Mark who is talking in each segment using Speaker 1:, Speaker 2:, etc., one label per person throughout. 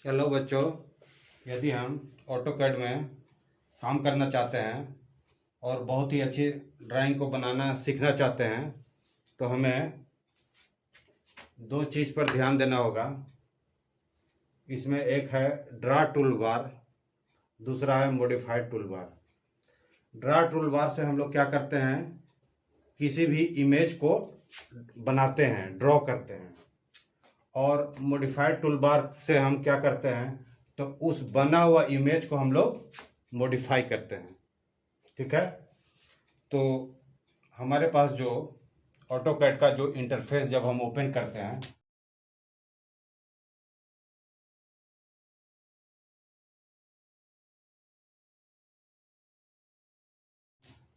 Speaker 1: Hello बच्चों, यदि हम ऑटोकैड में काम करना चाहते हैं और बहुत ही अच्छी ड्राइंग को बनाना सीखना चाहते हैं तो हमें दो चीज़ पर ध्यान देना होगा। इसमें एक है ड्रा टूल बार, दूसरा है modified tool bar. Draw tool bar से हम लोग क्या करते हैं, किसी भी इमेज को बनाते हैं, ड्रॉ करते हैं। और मॉडिफाइड टूल बार से हम क्या करते हैं, तो उस बना हुआ इमेज को हम लोग मॉडिफाई करते हैं। ठीक है, तो हमारे पास जो ऑटोकैड का जो इंटरफेस जब हम ओपन करते हैं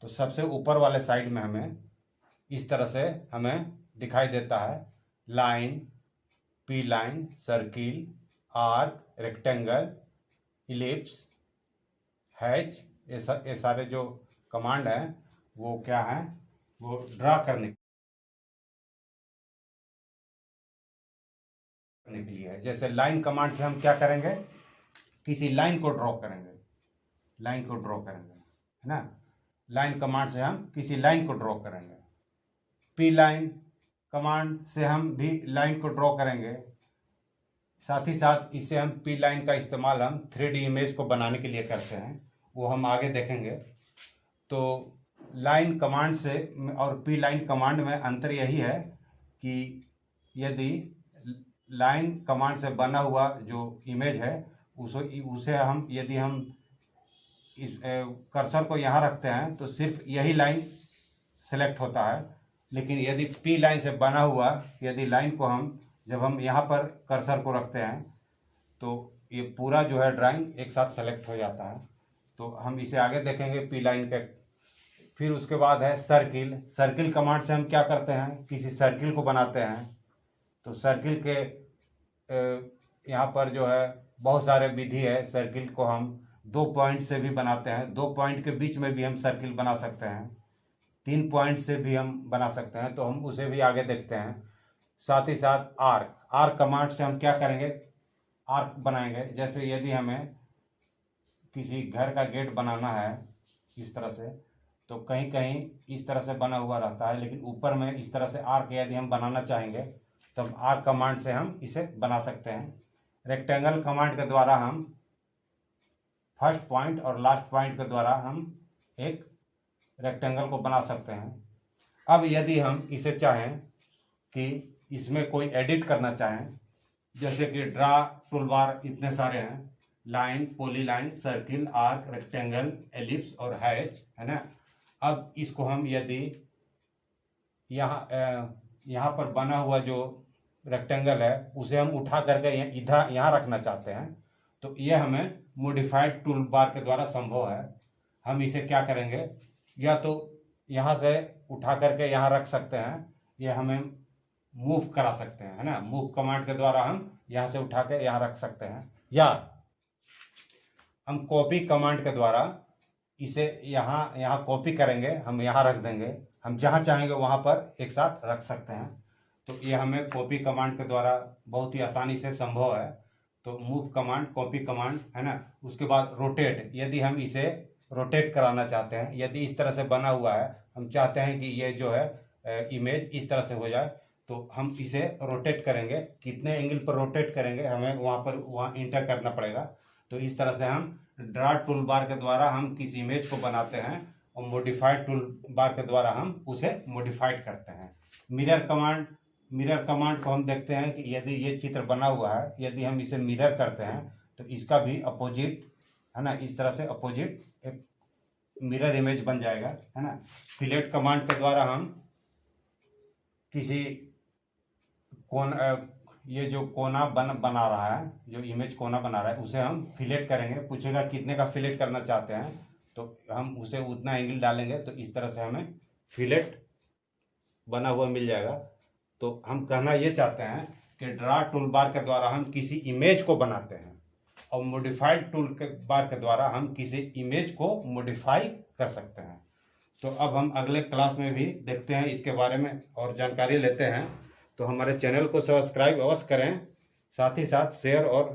Speaker 1: तो सबसे ऊपर वाले साइड में हमें इस तरह से हमें दिखाई देता है line, P line, circle, arc, rectangle, ellipse, hatch. ये सारे जो कमांड हैं वो क्या है, वो ड्रा करने के लिए है। जैसे लाइन कमांड से हम क्या करेंगे, किसी लाइन को ड्रॉ करेंगे, है ना। लाइन कमांड से हम किसी लाइन को ड्रॉ करेंगे। पी लाइन कमांड से हम भी लाइन को ड्रॉ करेंगे। साथ ही साथ इससे हम पी लाइन का इस्तेमाल हम 3D इमेज को बनाने के लिए करते हैं, वो हम आगे देखेंगे। तो लाइन कमांड से और पी लाइन कमांड में अंतर यही है कि यदि लाइन कमांड से बना हुआ जो इमेज है उसे हम यदि हम इस कर्सर को यहाँ रखते हैं तो सिर्फ यही लाइन सेलेक्ट होता है। लेकिन यदि पी लाइन से बना हुआ यदि लाइन को हम जब हम यहाँ पर कर्सर को रखते हैं तो ये पूरा जो है ड्राइंग एक साथ सेलेक्ट हो जाता है। तो हम इसे आगे देखेंगे पी लाइन के। फिर उसके बाद है सर्किल कमांड से हम क्या करते हैं, किसी सर्किल को बनाते हैं। तो सर्किल के यहाँ पर जो है बहुत सारे विधि है। सर्किल को हम 2 पॉइंट से भी बनाते हैं, 2 पॉइंट के बीच में भी हम सर्किल बना सकते हैं, 3 पॉइंट से भी हम बना सकते हैं, तो हम उसे भी आगे देखते हैं। साथ ही साथ आर्क कमांड से हम क्या करेंगे, आर्क बनाएंगे। जैसे यदि हमें किसी घर का गेट बनाना है इस तरह से, तो कहीं कहीं इस तरह से बना हुआ रहता है, लेकिन ऊपर में इस तरह से आर्क यदि हम बनाना चाहेंगे तो हम आर्क कमांड से हम इसे बना सकते हैं। रेक्टेंगल कमांड के द्वारा हम फर्स्ट पॉइंट और लास्ट पॉइंट के द्वारा हम एक रेक्टेंगल को बना सकते हैं। अब यदि हम इसे चाहें कि इसमें कोई एडिट करना चाहें, जैसे कि ड्रा टूलबार इतने सारे हैं, line, polyline, circle, arc, rectangle, ellipse और हैच, है ना। अब इसको हम यदि यहाँ पर बना हुआ जो रेक्टेंगल है उसे हम उठा करके इधर यहाँ रखना चाहते हैं, तो ये हमें मॉडिफाइड टूल बार के द्वारा संभव है। हम इसे क्या करेंगे, या तो यहाँ से उठा करके यहाँ रख सकते हैं, ये हमें मूव करा सकते हैं, है ना। मूव कमांड के द्वारा हम यहाँ से उठा के यहाँ रख सकते हैं, या हम कॉपी कमांड के द्वारा इसे यहाँ कॉपी करेंगे, हम यहाँ रख देंगे, हम जहाँ चाहेंगे वहाँ पर एक साथ रख सकते हैं। तो ये हमें कॉपी कमांड के द्वारा बहुत ही आसानी से संभव है। तो मूव कमांड, कॉपी कमांड, है ना। उसके बाद रोटेट, यदि हम इसे रोटेट कराना चाहते हैं, यदि इस तरह से बना हुआ है, हम चाहते हैं कि ये जो है इमेज इस तरह से हो जाए, तो हम इसे रोटेट करेंगे। कितने एंगल पर रोटेट करेंगे हमें वहाँ इंटर करना पड़ेगा। तो इस तरह से हम ड्रा टूल बार के द्वारा हम किस इमेज को बनाते हैं और मॉडिफाइड टूल बार के द्वारा हम उसे मॉडिफाइड करते हैं। मिरर कमांड को हम देखते हैं कि यदि ये चित्र बना हुआ है, यदि हम इसे मिरर करते हैं तो इसका भी अपोजिट, है ना, इस तरह से अपोजिट एक मिरर इमेज बन जाएगा, है ना। फिलेट कमांड के द्वारा हम किसी ये जो कोना बना रहा है, जो इमेज कोना बना रहा है, उसे हम फिलेट करेंगे। पूछेगा कितने का फिलेट करना चाहते हैं, तो हम उसे उतना एंगल डालेंगे, तो इस तरह से हमें फिलेट बना हुआ मिल जाएगा। तो हम कहना ये चाहते हैं कि ड्रा टूल बार के द्वारा हम किसी इमेज को बनाते हैं और मॉडिफाइड टूल के बार के द्वारा हम किसी इमेज को मॉडिफाई कर सकते हैं। तो अब हम अगले क्लास में भी देखते हैं इसके बारे में और जानकारी लेते हैं। तो हमारे चैनल को सब्सक्राइब अवश्य करें, साथ ही साथ शेयर और